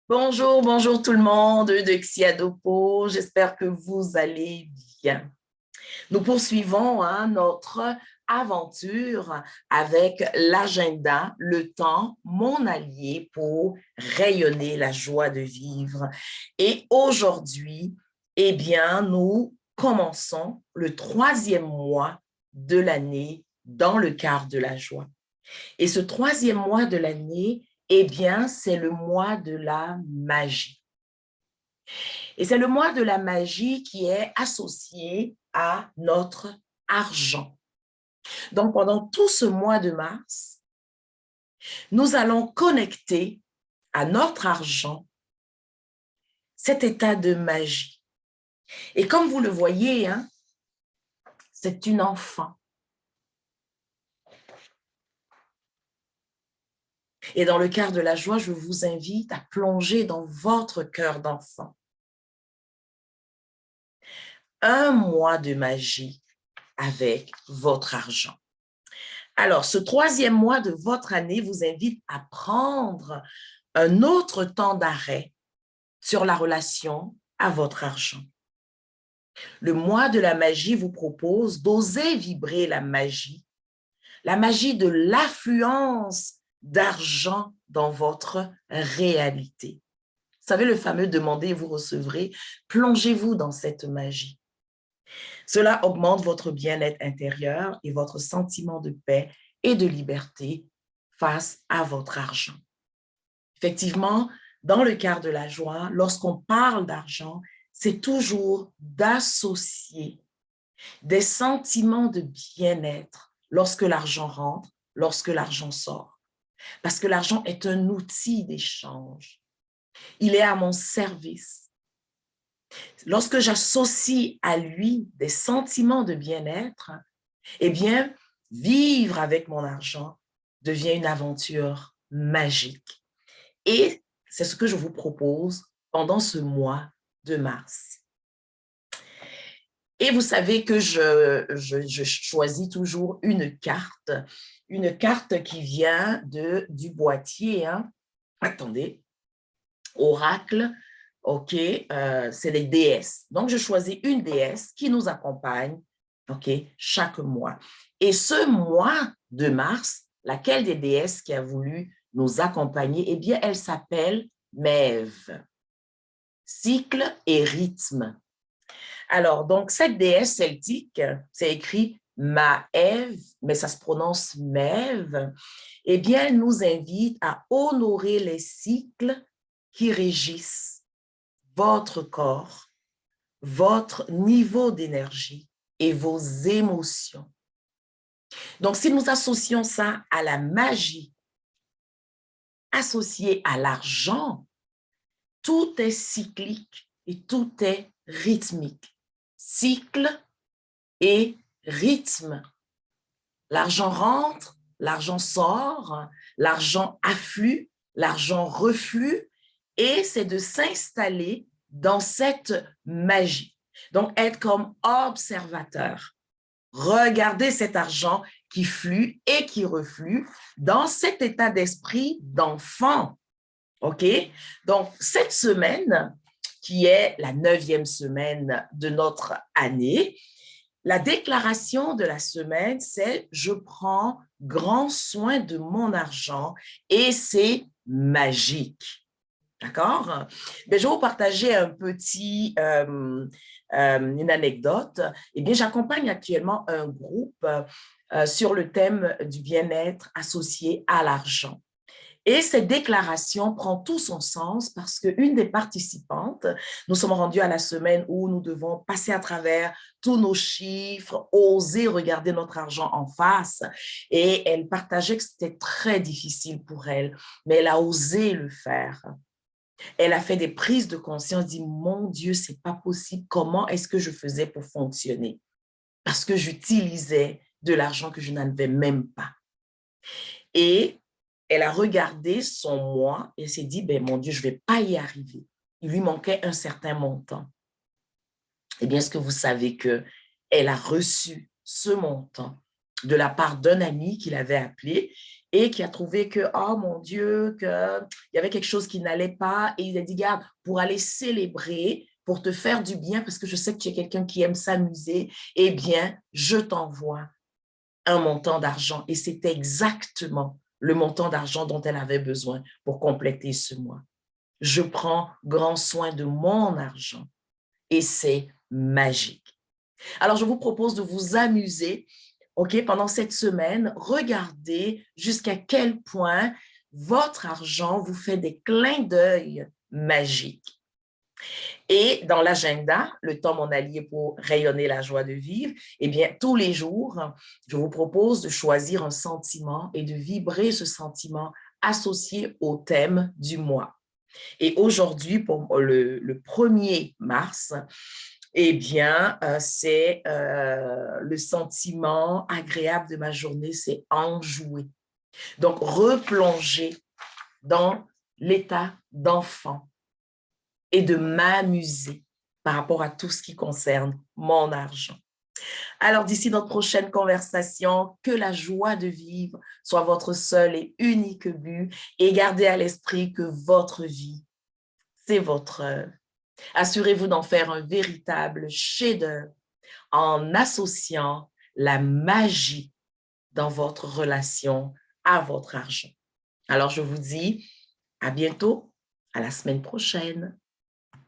Bonjour, bonjour tout le monde de Xiadopo. J'espère que vous allez bien. Nous poursuivons notre aventure avec l'agenda, le temps, mon allié pour rayonner la joie de vivre. Et aujourd'hui, eh bien, nous commençons le troisième mois de l'année dans le quart de la joie. Et ce troisième mois de l'année, eh bien, c'est le mois de la magie. Et c'est le mois de la magie qui est associé à notre argent. Donc, pendant tout ce mois de mars, nous allons connecter à notre argent cet état de magie. Et comme vous le voyez, c'est une enfant. Et dans le quart de la joie, je vous invite à plonger dans votre cœur d'enfant. Un mois de magie avec votre argent. Alors, ce troisième mois de votre année vous invite à prendre un autre temps d'arrêt sur la relation à votre argent. Le mois de la magie vous propose d'oser vibrer la magie de l'affluence d'argent dans votre réalité. Vous savez, le fameux « demandez et vous recevrez », plongez-vous dans cette magie. Cela augmente votre bien-être intérieur et votre sentiment de paix et de liberté face à votre argent. Effectivement, dans le quart de la joie, lorsqu'on parle d'argent, c'est toujours d'associer des sentiments de bien-être lorsque l'argent rentre, lorsque l'argent sort. Parce que l'argent est un outil d'échange. Il est à mon service. Lorsque j'associe à lui des sentiments de bien-être, eh bien, vivre avec mon argent devient une aventure magique. Et c'est ce que je vous propose pendant ce mois de mars. Et vous savez que je choisis toujours une carte qui vient du boîtier. Attendez, oracle. OK, c'est les déesses. Donc, je choisis une déesse qui nous accompagne, OK, chaque mois. Et ce mois de mars, laquelle des déesses qui a voulu nous accompagner? Eh bien, elle s'appelle Mève, cycle et rythme. Alors, donc, cette déesse celtique, c'est écrit Maève, mais ça se prononce Mève, eh bien, elle nous invite à honorer les cycles qui régissent votre corps, votre niveau d'énergie et vos émotions. Donc, si nous associons ça à la magie associée à l'argent, tout est cyclique et tout est rythmique. Cycle et rythme. L'argent rentre, l'argent sort, l'argent afflue, l'argent reflue, et c'est de s'installer dans cette magie. Donc, être comme observateur. Regardez cet argent qui flue et qui reflue dans cet état d'esprit d'enfant. OK? Donc, cette semaine, qui est la 9e semaine de notre année, la déclaration de la semaine, c'est « Je prends grand soin de mon argent et c'est magique ». D'accord? Je vais vous partager une anecdote. Eh bien, j'accompagne actuellement un groupe sur le thème du bien-être associé à l'argent. Et cette déclaration prend tout son sens parce qu'une des participantes, nous sommes rendus à la semaine où nous devons passer à travers tous nos chiffres, oser regarder notre argent en face. Et elle partageait que c'était très difficile pour elle, mais elle a osé le faire. Elle a fait des prises de conscience, dit, mon Dieu, c'est pas possible. Comment est-ce que je faisais pour fonctionner? Parce que j'utilisais de l'argent que je n'avais même pas. Et elle a regardé son mois et s'est dit, ben, mon Dieu, je ne vais pas y arriver. Il lui manquait un certain montant. Eh bien, est-ce que vous savez qu'elle a reçu ce montant de la part d'un ami qui l'avait appelé et qui a trouvé que, oh mon Dieu, qu'il y avait quelque chose qui n'allait pas. Et il a dit, garde, pour aller célébrer, pour te faire du bien, parce que je sais que tu es quelqu'un qui aime s'amuser, eh bien, je t'envoie un montant d'argent. Et c'était exactement le montant d'argent dont elle avait besoin pour compléter ce mois. Je prends grand soin de mon argent et c'est magique. Alors, je vous propose de vous amuser, OK, pendant cette semaine. Regardez jusqu'à quel point votre argent vous fait des clins d'œil magiques. Et dans l'agenda, le temps mon allié pour rayonner la joie de vivre, eh bien, tous les jours, je vous propose de choisir un sentiment et de vibrer ce sentiment associé au thème du mois. Et aujourd'hui, pour le 1er mars, eh bien, c'est le sentiment agréable de ma journée, c'est enjouer. Donc, replonger dans l'état d'enfant et de m'amuser par rapport à tout ce qui concerne mon argent. Alors, d'ici notre prochaine conversation, que la joie de vivre soit votre seul et unique but et gardez à l'esprit que votre vie, c'est votre œuvre. Assurez-vous d'en faire un véritable chef-d'œuvre en associant la magie dans votre relation à votre argent. Alors, je vous dis à bientôt, à la semaine prochaine.